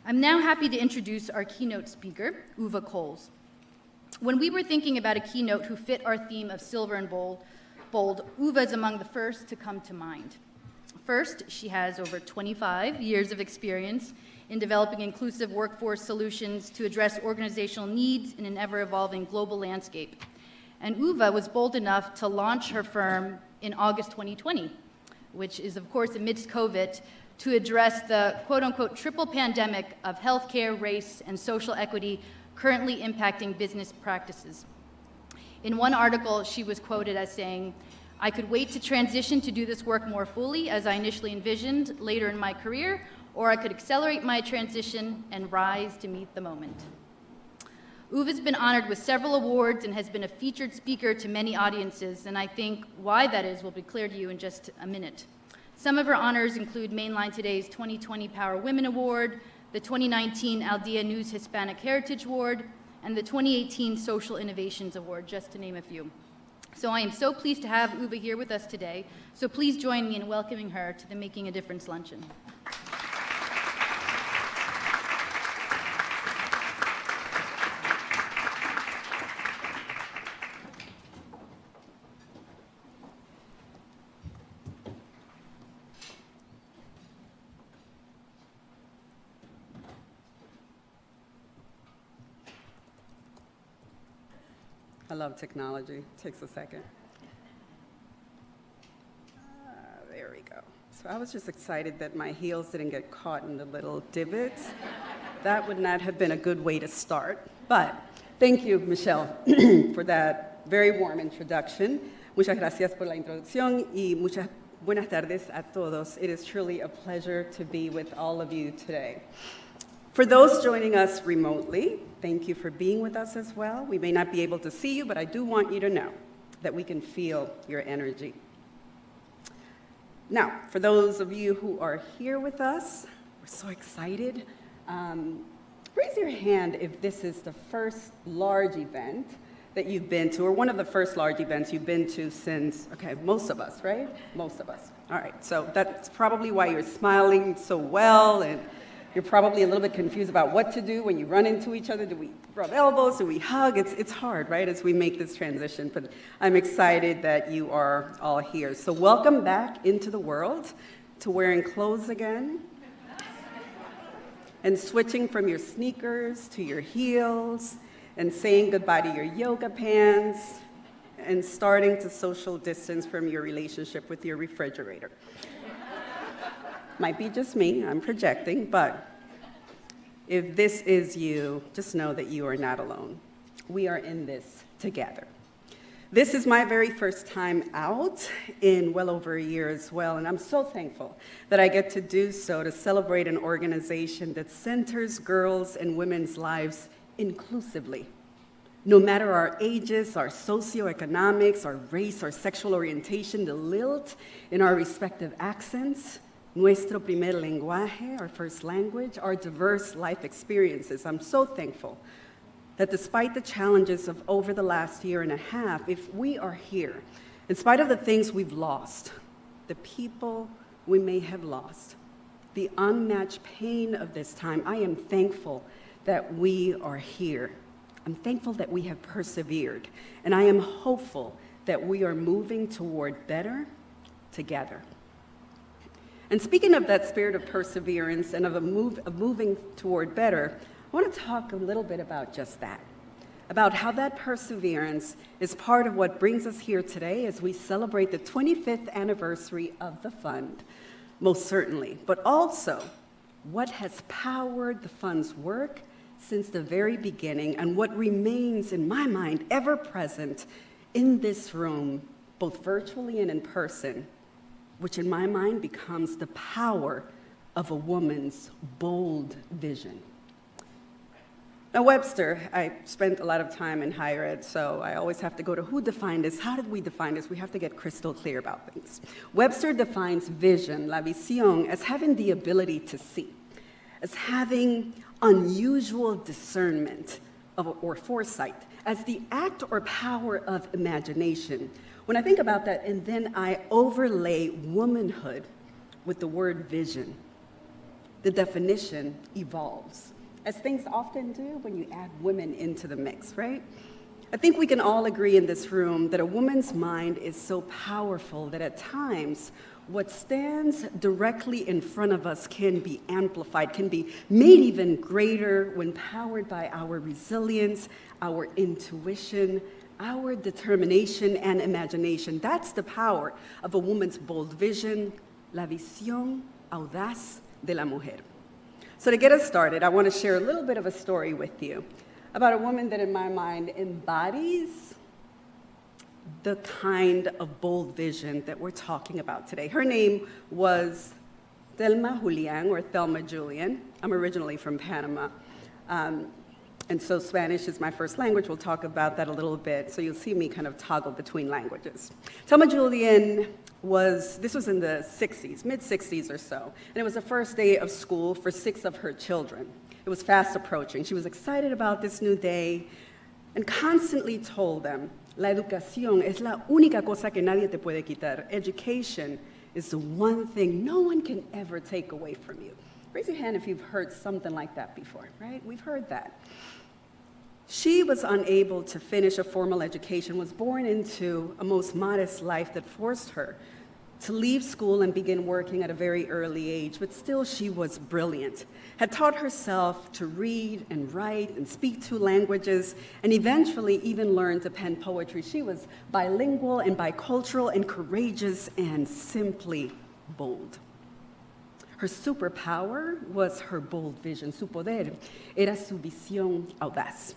I'm now happy to introduce our keynote speaker, Uva Coles. When we were thinking about a keynote who fit our theme of silver and bold, Uva is among the first to come to mind. First, she has over 25 years of experience in developing inclusive workforce solutions to address organizational needs in an ever-evolving global landscape. And Uva was bold enough to launch her firm in August 2020, which is, of course, amidst COVID, to address the quote-unquote triple pandemic of healthcare, race, and social equity currently impacting business practices. In one article, she was quoted as saying, "I could wait to transition to do this work more fully as I initially envisioned later in my career, or I could accelerate my transition and rise to meet the moment." Uva's been honored with several awards and has been a featured speaker to many audiences, and I think why that is will be clear to you in just a minute. Some of her honors include Mainline Today's 2020 Power Women Award, the 2019 Al Dia News Hispanic Heritage Award, and the 2018 Social Innovations Award, just to name a few. So I am so pleased to have Uva here with us today, so please join me in welcoming her to the Making a Difference Luncheon. I love technology. It takes a second. There we go. So I was just excited that my heels didn't get caught in the little divots. That would not have been a good way to start. But thank you, Michelle, for that very warm introduction. Muchas gracias por la introducción y muchas buenas tardes a todos. It is truly a pleasure to be with all of you today. For those joining us remotely, thank you for being with us as well. We may not be able to see you, but I do want you to know that we can feel your energy. Now, for those of you who are here with us, we're so excited. Raise your hand if this is the first large event that you've been to, or one of the first large events you've been to since, okay, most of us, right? Most of us. All right, so that's probably why you're smiling so well, and you're probably a little bit confused about what to do when you run into each other. Do we rub elbows? Do we hug? It's hard, right, as we make this transition. But I'm excited that you are all here. So welcome back into the world, to wearing clothes again, and switching from your sneakers to your heels, and saying goodbye to your yoga pants, and starting to social distance from your relationship with your refrigerator. Might be just me, I'm projecting, but if this is you, just know that you are not alone. We are in this together. This is my very first time out in well over a year as well, and I'm so thankful that I get to do so to celebrate an organization that centers girls' and women's lives inclusively. No matter our ages, our socioeconomics, our race, our sexual orientation, the lilt in our respective accents, nuestro primer lenguaje, our first language, our diverse life experiences. I'm so thankful that despite the challenges of over the last year and a half, if we are here, in spite of the things we've lost, the people we may have lost, the unmatched pain of this time, I am thankful that we are here. I'm thankful that we have persevered, and I am hopeful that we are moving toward better together. And speaking of that spirit of perseverance and of moving toward better, I want to talk a little bit about just that, about how that perseverance is part of what brings us here today as we celebrate the 25th anniversary of the fund, most certainly, but also what has powered the fund's work since the very beginning and what remains, in my mind, ever present in this room, both virtually and in person, which in my mind becomes the power of a woman's bold vision. Now, Webster, I spent a lot of time in higher ed, so I always have to go to who defined this, how did we define this? We have to get crystal clear about things. Webster defines vision, la visión, as having the ability to see, as having unusual discernment or foresight, as the act or power of imagination. When I think about that, and then I overlay womanhood with the word vision, the definition evolves, as things often do when you add women into the mix, right? I think we can all agree in this room that a woman's mind is so powerful that at times what stands directly in front of us can be amplified, can be made even greater when powered by our resilience, our intuition, our determination and imagination. That's the power of a woman's bold vision, la visión audaz de la mujer. So to get us started, I want to share a little bit of a story with you about a woman that in my mind embodies the kind of bold vision that we're talking about today. Her name was Thelma Julian, or Thelma Julian. I'm originally from Panama. And so Spanish is my first language. We'll talk about that a little bit. So you'll see me kind of toggle between languages. Thelma Julian this was in the 60s, mid-60s or so. And it was the first day of school for 6 of her children. It was fast approaching. She was excited about this new day and constantly told them, la educación es la única cosa que nadie te puede quitar. Education is the one thing no one can ever take away from you. Raise your hand if you've heard something like that before, right? We've heard that. She was unable to finish a formal education, was born into a most modest life that forced her to leave school and begin working at a very early age, but still she was brilliant, had taught herself to read and write and speak 2 languages, and eventually even learned to pen poetry. She was bilingual and bicultural and courageous and simply bold. Her superpower was her bold vision. Su poder era su visión audaz.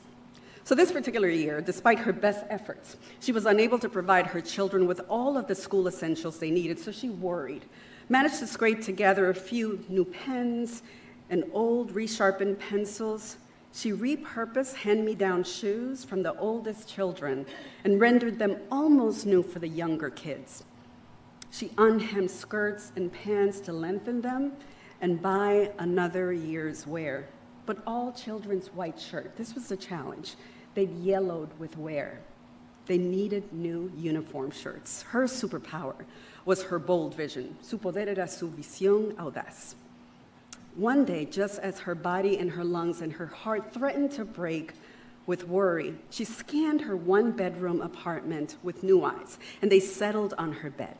So this particular year, despite her best efforts, she was unable to provide her children with all of the school essentials they needed, so she worried, managed to scrape together a few new pens and old resharpened pencils. She repurposed hand-me-down shoes from the oldest children and rendered them almost new for the younger kids. She unhemmed skirts and pants to lengthen them and buy another year's wear. But all children's white shirt, this was the challenge, they'd yellowed with wear. They needed new uniform shirts. Her superpower was her bold vision. Su poder era su visión audaz. One day, just as her body and her lungs and her heart threatened to break with worry, she scanned her 1-bedroom apartment with new eyes, and they settled on her bed.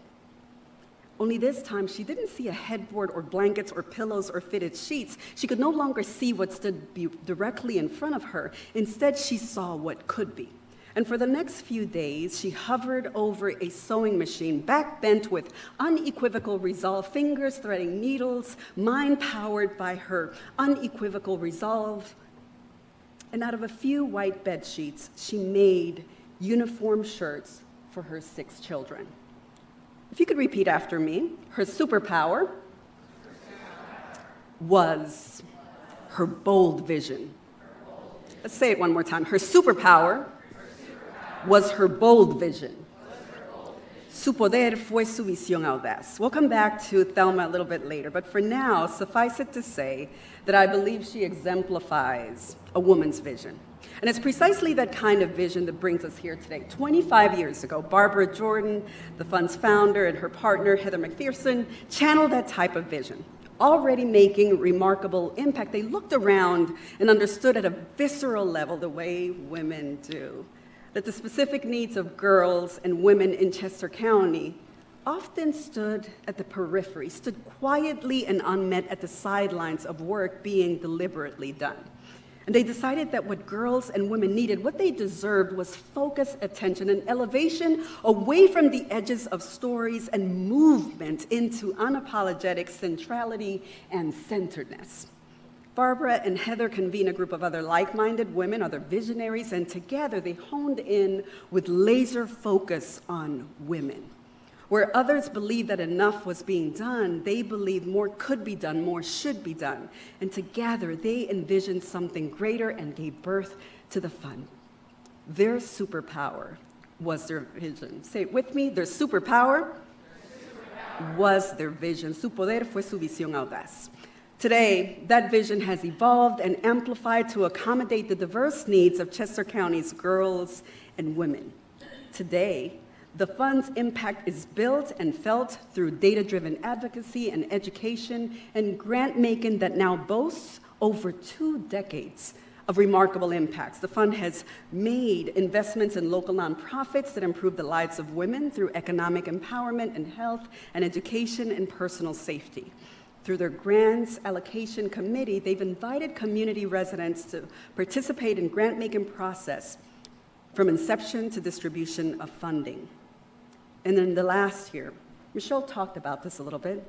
Only this time, she didn't see a headboard or blankets or pillows or fitted sheets. She could no longer see what stood directly in front of her. Instead, she saw what could be. And for the next few days, she hovered over a sewing machine, back bent with unequivocal resolve, fingers threading needles, mind powered by her unequivocal resolve. And out of a few white bed sheets, she made uniform shirts for her 6 children. If you could repeat after me, her superpower was her bold vision. Let's say it one more time. Her superpower was her bold vision. Su poder fue su visión audaz. We'll come back to Thelma a little bit later, but for now, suffice it to say that I believe she exemplifies a woman's vision. And it's precisely that kind of vision that brings us here today. 25 years ago, Barbara Jordan, the fund's founder, and her partner, Heather McPherson, channeled that type of vision. Already making remarkable impact, they looked around and understood at a visceral level the way women do, that the specific needs of girls and women in Chester County often stood at the periphery, stood quietly and unmet at the sidelines of work being deliberately done. And they decided that what girls and women needed, what they deserved, was focused attention and elevation away from the edges of stories and movement into unapologetic centrality and centeredness. Barbara and Heather convened a group of other like-minded women, other visionaries, and together they honed in with laser focus on women. Where others believed that enough was being done, they believed more could be done, more should be done. And together, they envisioned something greater and gave birth to the fund. Their superpower was their vision. Say it with me, their superpower was their vision. Su poder fue su visión audaz. Today, that vision has evolved and amplified to accommodate the diverse needs of Chester County's girls and women. Today, The fund's impact is built and felt through data-driven advocacy and education and grant-making that now boasts over 2 decades of remarkable impacts. The fund has made investments in local nonprofits that improve the lives of women through economic empowerment and health and education and personal safety. Through their grants allocation committee, they've invited community residents to participate in grant-making process from inception to distribution of funding. And in the last year, Michelle talked about this a little bit,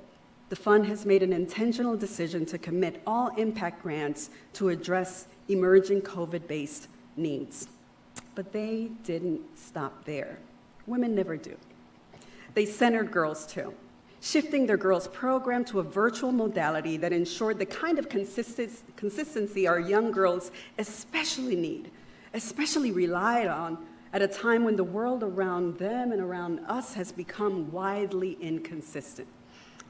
the fund has made an intentional decision to commit all impact grants to address emerging COVID-based needs. But they didn't stop there. Women never do. They centered girls too, shifting their girls' program to a virtual modality that ensured the kind of consistency our young girls especially need, especially relied on at a time when the world around them and around us has become widely inconsistent.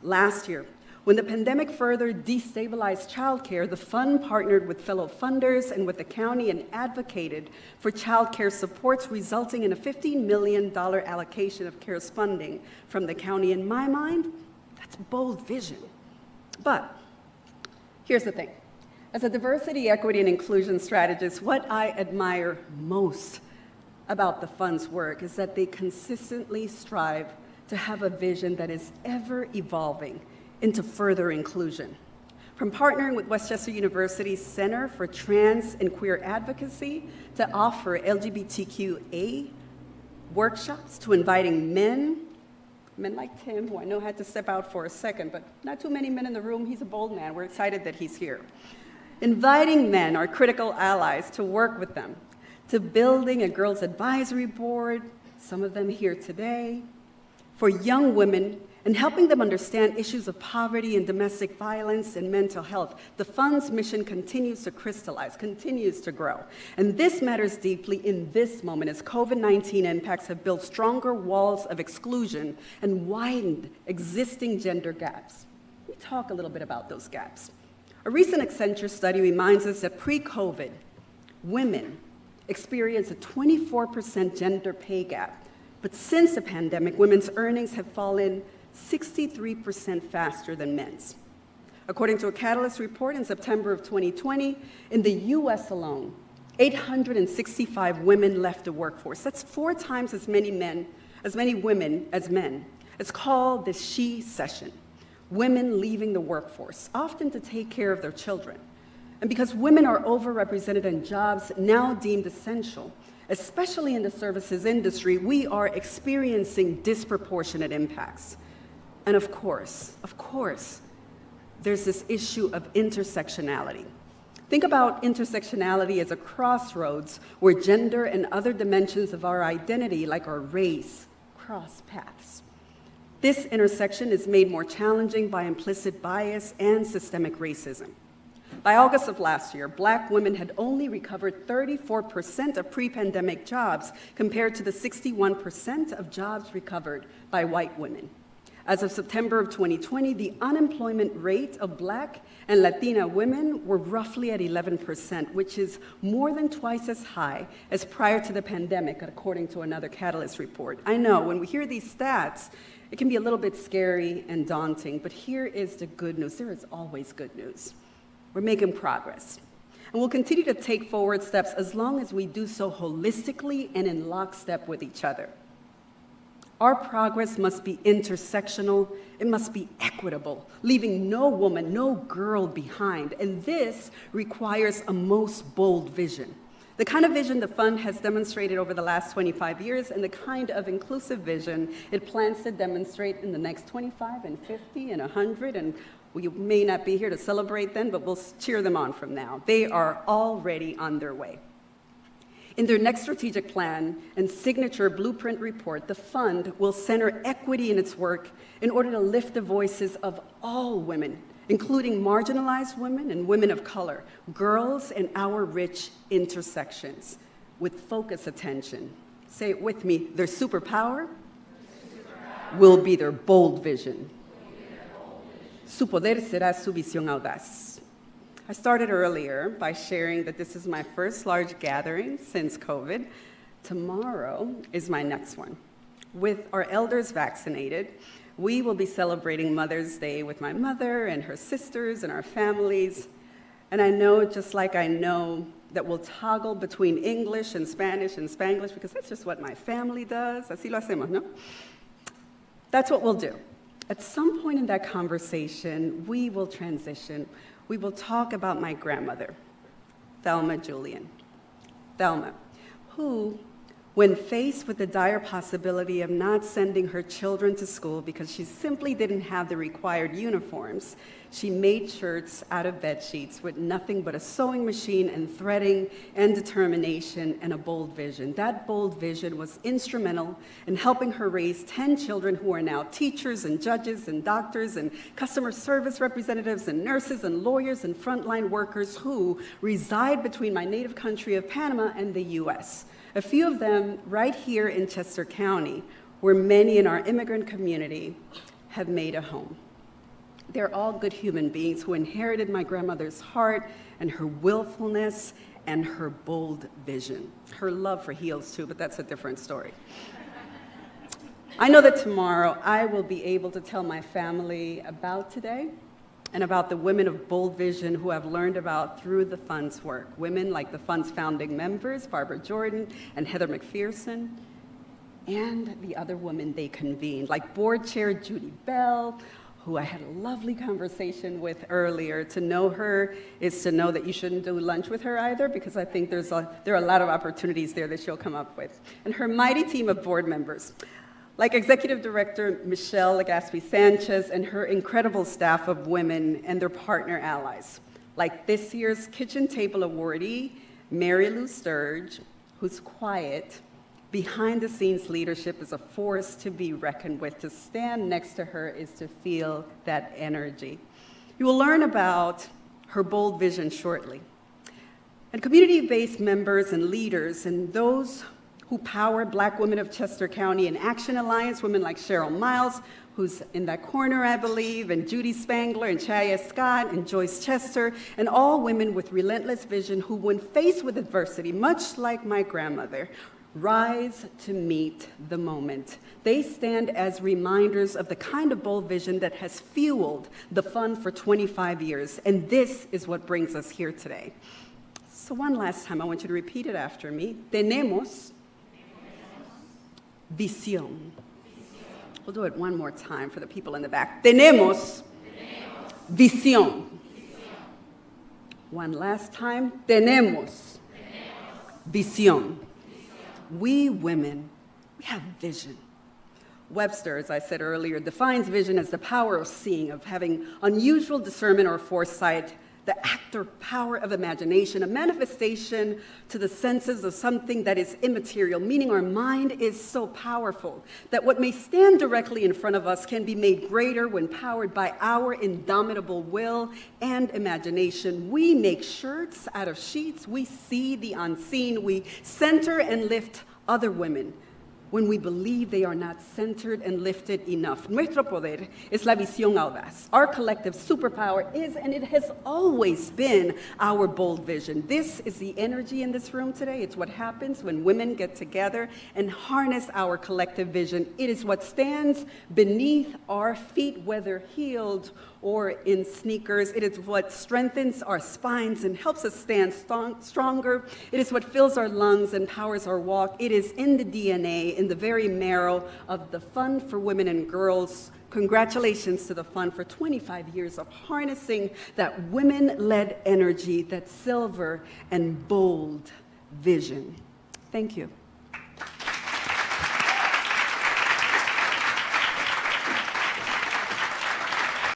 Last year, when the pandemic further destabilized childcare, the fund partnered with fellow funders and with the county and advocated for childcare supports, resulting in a $15 million allocation of CARES funding from the county. In my mind, that's bold vision. But here's the thing. As a diversity, equity, and inclusion strategist, what I admire most about the fund's work is that they consistently strive to have a vision that is ever evolving into further inclusion. From partnering with Westchester University's Center for Trans and Queer Advocacy to offer LGBTQA workshops, to inviting men like Tim, who I know had to step out for a second, but not too many men in the room. He's a bold man. We're excited that he's here. Inviting men, our critical allies, to work with them, to building a girls' advisory board, some of them here today, for young women, and helping them understand issues of poverty and domestic violence and mental health. The fund's mission continues to crystallize, continues to grow. And this matters deeply in this moment as COVID-19 impacts have built stronger walls of exclusion and widened existing gender gaps. Let me talk a little bit about those gaps. A recent Accenture study reminds us that pre-COVID, women experienced a 24% gender pay gap. But since the pandemic, women's earnings have fallen 63% faster than men's. According to a Catalyst report in September of 2020, in the US alone, 865 women left the workforce. That's 4 times as many women as men. It's called the She Session, women leaving the workforce, often to take care of their children. And because women are overrepresented in jobs now deemed essential, especially in the services industry, we are experiencing disproportionate impacts. And of course, there's this issue of intersectionality. Think about intersectionality as a crossroads where gender and other dimensions of our identity, like our race, cross paths. This intersection is made more challenging by implicit bias and systemic racism. By August of last year, Black women had only recovered 34% of pre-pandemic jobs compared to the 61% of jobs recovered by white women. As of September of 2020, the unemployment rate of Black and Latina women were roughly at 11%, which is more than twice as high as prior to the pandemic, according to another Catalyst report. I know, when we hear these stats, it can be a little bit scary and daunting, but here is the good news. There is always good news. We're making progress. And we'll continue to take forward steps as long as we do so holistically and in lockstep with each other. Our progress must be intersectional, it must be equitable, leaving no woman, no girl behind. And this requires a most bold vision. The kind of vision the fund has demonstrated over the last 25 years and the kind of inclusive vision it plans to demonstrate in the next 25 and 50 and 100, and we may not be here to celebrate them, but we'll cheer them on from now. They are already on their way. In their next strategic plan and signature blueprint report, the fund will center equity in its work in order to lift the voices of all women, including marginalized women and women of color, girls and our rich intersections, with focused attention. Say it with me, their superpower will be their bold vision. Su poder será su visión audaz. I started earlier by sharing that this is my first large gathering since COVID. Tomorrow is my next one. with our elders vaccinated, we will be celebrating Mother's Day with my mother and her sisters and our families. And I know, just like I know that we'll toggle between English and Spanish and Spanglish, because that's just what my family does. Así lo hacemos, ¿no? That's what we'll do. At some point in that conversation, we will transition. We will talk about my grandmother, Thelma Julian. Thelma, who, when faced with the dire possibility of not sending her children to school because she simply didn't have the required uniforms, she made shirts out of bed sheets with nothing but a sewing machine and threading and determination and a bold vision. That bold vision was instrumental in helping her raise 10 children who are now teachers and judges and doctors and customer service representatives and nurses and lawyers and frontline workers who reside between my native country of Panama and the US. A few of them right here in Chester County, where many in our immigrant community have made a home. They're all good human beings who inherited my grandmother's heart and her willfulness and her bold vision. Her love for heels too, but that's a different story. I know that tomorrow I will be able to tell my family about today and about the women of bold vision who I've learned about through the Fund's work. Women like the Fund's founding members, Barbara Jordan and Heather McPherson, and the other women they convened, like board chair Judy Bell, who I had a lovely conversation with earlier. To know her is to know that you shouldn't do lunch with her either, because I think there are a lot of opportunities there that she'll come up with. And her mighty team of board members, like Executive Director Michelle Legaspi-Sanchez and her incredible staff of women and their partner allies, like this year's Kitchen Table awardee, Mary Lou Sturge, who's quiet, behind-the-scenes leadership is a force to be reckoned with. To stand next to her is to feel that energy. You will learn about her bold vision shortly. And community-based members and leaders and those who power Black Women of Chester County and Action Alliance, women like Cheryl Miles, who's in that corner, I believe, and Judy Spangler and Chaya Scott and Joyce Chester, and all women with relentless vision who, when faced with adversity, much like my grandmother, rise to meet the moment. They stand as reminders of the kind of bold vision that has fueled the Fund for 25 years, and this is what brings us here today. So one last time, I want you to repeat it after me. Tenemos visión. We'll do it one more time for the people in the back. Tenemos visión. One last time. Tenemos visión. We women, we have vision. Webster, as I said earlier, defines vision as the power of seeing, of having unusual discernment or foresight, the act or power of imagination, a manifestation to the senses of something that is immaterial, meaning our mind is so powerful that what may stand directly in front of us can be made greater when powered by our indomitable will and imagination. We make shirts out of sheets, we see the unseen, we center and lift other women when we believe they are not centered and lifted enough. Nuestro poder es la visión audaz. Our collective superpower is, and it has always been, our bold vision. This is the energy in this room today. It's what happens when women get together and harness our collective vision. It is what stands beneath our feet, whether heeled or in sneakers. It is what strengthens our spines and helps us stand stronger. It is what fills our lungs and powers our walk. It is in the DNA, in the very marrow of the Fund for Women and Girls. Congratulations to the Fund for 25 years of harnessing that women-led energy, that silver and bold vision. Thank you.